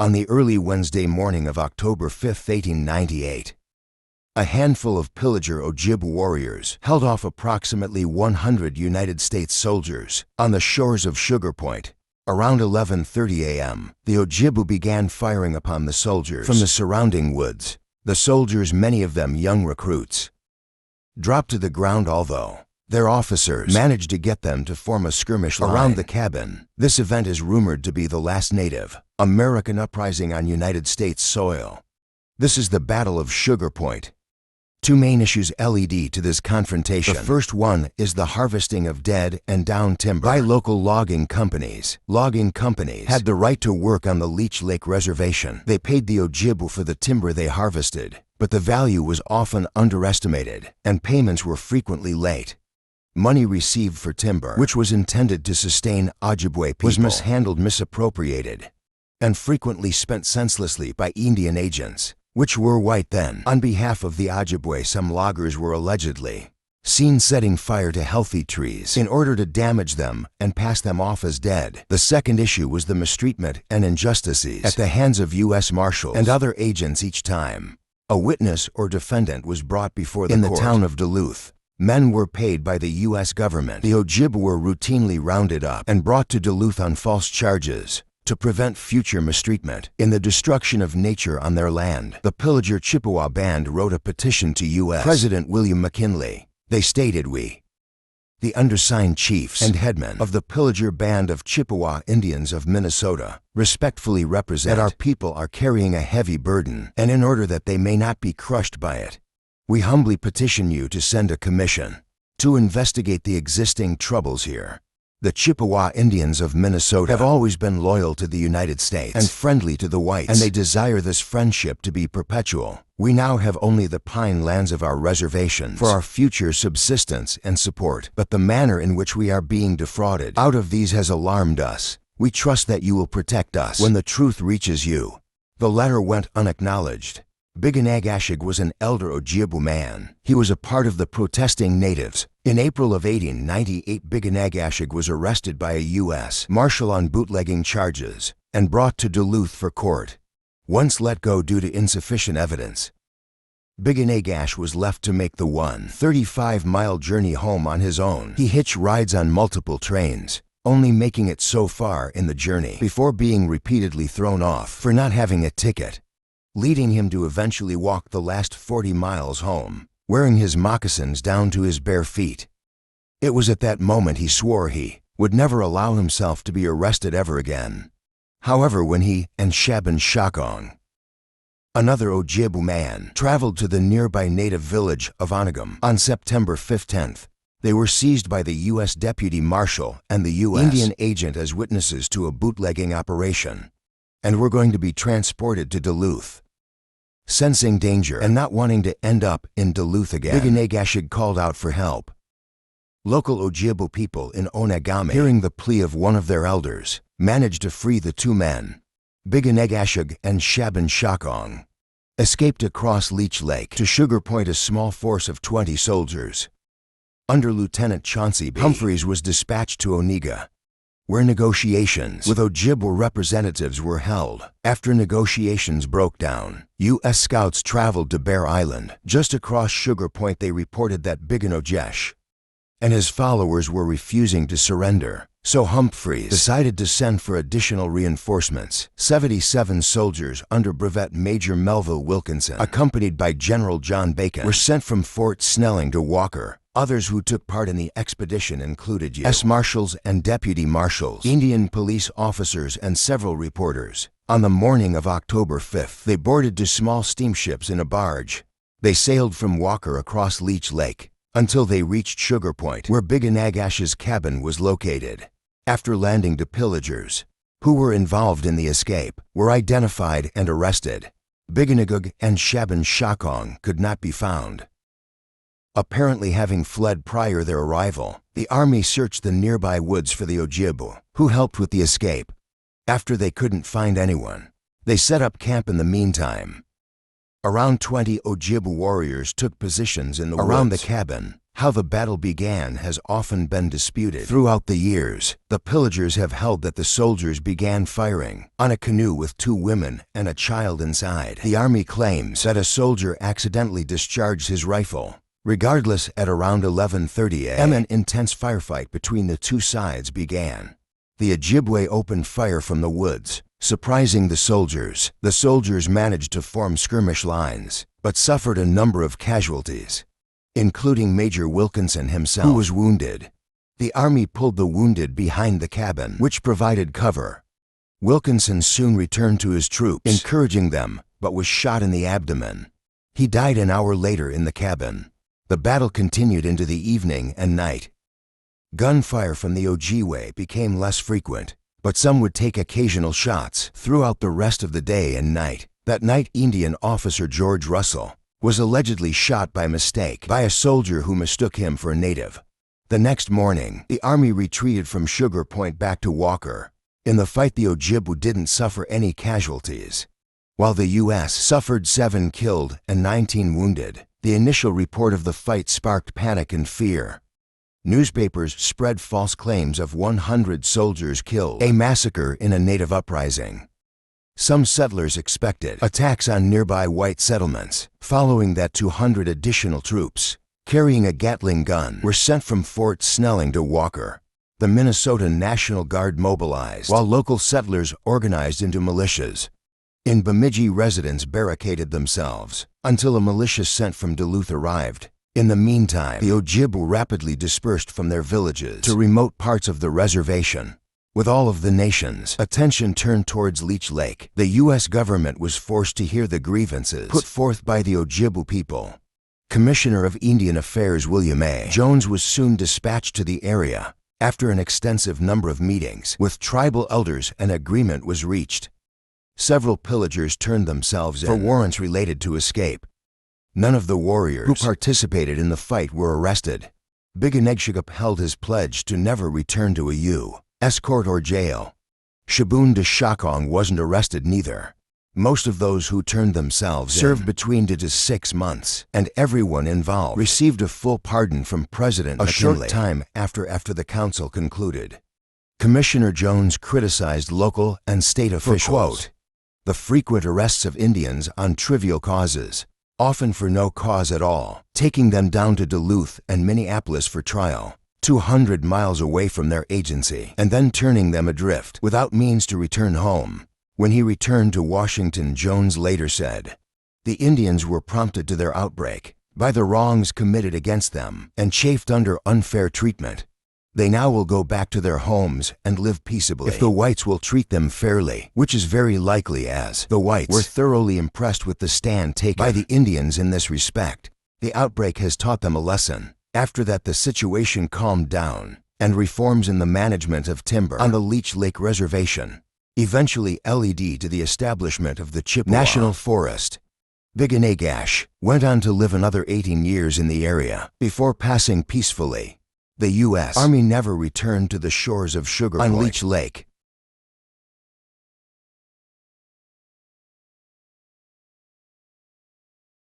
On the early Wednesday morning of October 5, 1898, a handful of pillager Ojibwe warriors held off approximately 100 United States soldiers on the shores of Sugar Point. Around 11:30 a.m., the Ojibwe began firing upon the soldiers from the surrounding woods. The soldiers, many of them young recruits, dropped to the ground, although their officers managed to get them to form a skirmish line around the cabin. This event is rumored to be the last Native American uprising on United States soil. This is the Battle of Sugar Point. Two main issues lead to this confrontation. The first one is the harvesting of dead and down timber by local logging companies. Logging companies had the right to work on the Leech Lake reservation. They paid the Ojibwe for the timber they harvested, but the value was often underestimated, and payments were frequently late. Money received for timber, which was intended to sustain Ojibwe people, was mishandled, misappropriated, and frequently spent senselessly by Indian agents, which were white then. On behalf of the Ojibwe, some loggers were allegedly seen setting fire to healthy trees in order to damage them and pass them off as dead. The second issue was the mistreatment and injustices at the hands of U.S. Marshals and other agents each time a witness or defendant was brought before the court. In the town of Duluth, men were paid by the U.S. government. The Ojibwe were routinely rounded up and brought to Duluth on false charges to prevent future mistreatment in the destruction of nature on their land. The pillager Chippewa band wrote a petition to U.S. President William McKinley. They stated, "We, the undersigned chiefs and headmen of the pillager band of Chippewa Indians of Minnesota, respectfully represent that our people are carrying a heavy burden, and in order that they may not be crushed by it, we humbly petition you to send a commission to investigate the existing troubles here. The Chippewa Indians of Minnesota have always been loyal to the United States and friendly to the whites, and they desire this friendship to be perpetual. We now have only the pine lands of our reservations for our future subsistence and support, but the manner in which we are being defrauded out of these has alarmed us. We trust that you will protect us when the truth reaches you." The letter went unacknowledged. Bugonaygeshig was an elder Ojibwe man. He was a part of the protesting natives. In April of 1898, Bugonaygeshig was arrested by a U.S. Marshal on bootlegging charges and brought to Duluth for court. Once let go due to insufficient evidence, Bugonaygeshig was left to make the 135-mile journey home on his own. He hitched rides on multiple trains, only making it so far in the journey before being repeatedly thrown off for not having a ticket, leading him to eventually walk the last 40 miles home, wearing his moccasins down to his bare feet. It was at that moment he swore he would never allow himself to be arrested ever again. However, when he and Shaban Shakong, another Ojibwe man, traveled to the nearby native village of Onagum on September 15th, they were seized by the U.S. Deputy Marshal and the U.S. Indian agent as witnesses to a bootlegging operation, and were going to be transported to Duluth. Sensing danger and not wanting to end up in Duluth again, Bugonaygeshig called out for help. Local Ojibwe people in Onagame, hearing the plea of one of their elders, managed to free the two men. Bugonaygeshig and Shaban Shakong escaped across Leech Lake to Sugar Point. A small force of 20 soldiers under Lieutenant Chauncey B. Humphreys was dispatched to Onega, where negotiations with Ojibwe representatives were held. After negotiations broke down, U.S. scouts traveled to Bear Island. Just across Sugar Point, they reported that Bugonaygeshig and his followers were refusing to surrender, so Humphreys decided to send for additional reinforcements. 77 soldiers under Brevet Major Melville Wilkinson, accompanied by General John Bacon, were sent from Fort Snelling to Walker. Others who took part in the expedition included U.S. Marshals and Deputy Marshals, Indian police officers, and several reporters. On the morning of October 5th, they boarded two small steamships in a barge. They sailed from Walker across Leech Lake until they reached Sugar Point, where Bugonaygeshig's cabin was located. After landing, the pillagers who were involved in the escape were identified and arrested. Bugonaygeshig and Shaban Shakong could not be found, apparently having fled prior their arrival. The army searched the nearby woods for the Ojibwe, who helped with the escape. After they couldn't find anyone, they set up camp in the meantime. Around 20 Ojibwe warriors took positions in the woods around the cabin. How the battle began has often been disputed. Throughout the years, the pillagers have held that the soldiers began firing on a canoe with 2 women and a child inside. The army claims that a soldier accidentally discharged his rifle. Regardless, at around 11:30 a.m., an intense firefight between the 2 sides began. The Ojibwe opened fire from the woods, surprising the soldiers. The soldiers managed to form skirmish lines, but suffered a number of casualties, including Major Wilkinson himself, who was wounded. The army pulled the wounded behind the cabin, which provided cover. Wilkinson soon returned to his troops, encouraging them, but was shot in the abdomen. He died an hour later in the cabin. The battle continued into the evening and night. Gunfire from the Ojibwe became less frequent, but some would take occasional shots throughout the rest of the day and night. That night, Indian officer George Russell was allegedly shot by mistake by a soldier who mistook him for a native. The next morning, the army retreated from Sugar Point back to Walker. In the fight, the Ojibwe didn't suffer any casualties. While the U.S. suffered 7 killed and 19 wounded, the initial report of the fight sparked panic and fear. Newspapers spread false claims of 100 soldiers killed, a massacre in a native uprising. Some settlers expected attacks on nearby white settlements. Following that, 200 additional troops, carrying a Gatling gun, were sent from Fort Snelling to Walker. The Minnesota National Guard mobilized, while local settlers organized into militias. In Bemidji, residents barricaded themselves until a militia sent from Duluth arrived. In the meantime, the Ojibwe rapidly dispersed from their villages to remote parts of the reservation. With all of the nation's attention turned towards Leech Lake, the U.S. government was forced to hear the grievances put forth by the Ojibwe people. Commissioner of Indian Affairs William A. Jones was soon dispatched to the area. After an extensive number of meetings with tribal elders, an agreement was reached. Several pillagers turned themselves in for warrants related to escape. None of the warriors who participated in the fight were arrested. Bugonaygeshig upheld his pledge to never return to a U.S. court or jail. Shaboon de Shakong wasn't arrested neither. Most of those who turned themselves in served between 2 to 6 months, and everyone involved received a full pardon from President McKinley a short time after the council concluded. Commissioner Jones criticized local and state officials for, quote, the frequent arrests of Indians on trivial causes, often for no cause at all, taking them down to Duluth and Minneapolis for trial, 200 miles away from their agency, and then turning them adrift without means to return home. When he returned to Washington, Jones later said, the Indians were prompted to their outbreak by the wrongs committed against them and chafed under unfair treatment. They now will go back to their homes and live peaceably if the whites will treat them fairly, which is very likely, as the whites were thoroughly impressed with the stand taken by the Indians in this respect. The outbreak has taught them a lesson. After that, the situation calmed down, and reforms in the management of timber on the Leech Lake Reservation eventually led to the establishment of the Chippewa National Forest. Bugonaygeshig went on to live another 18 years in the area before passing peacefully. The U.S. Army never returned to the shores of Sugar Point on Leech Lake.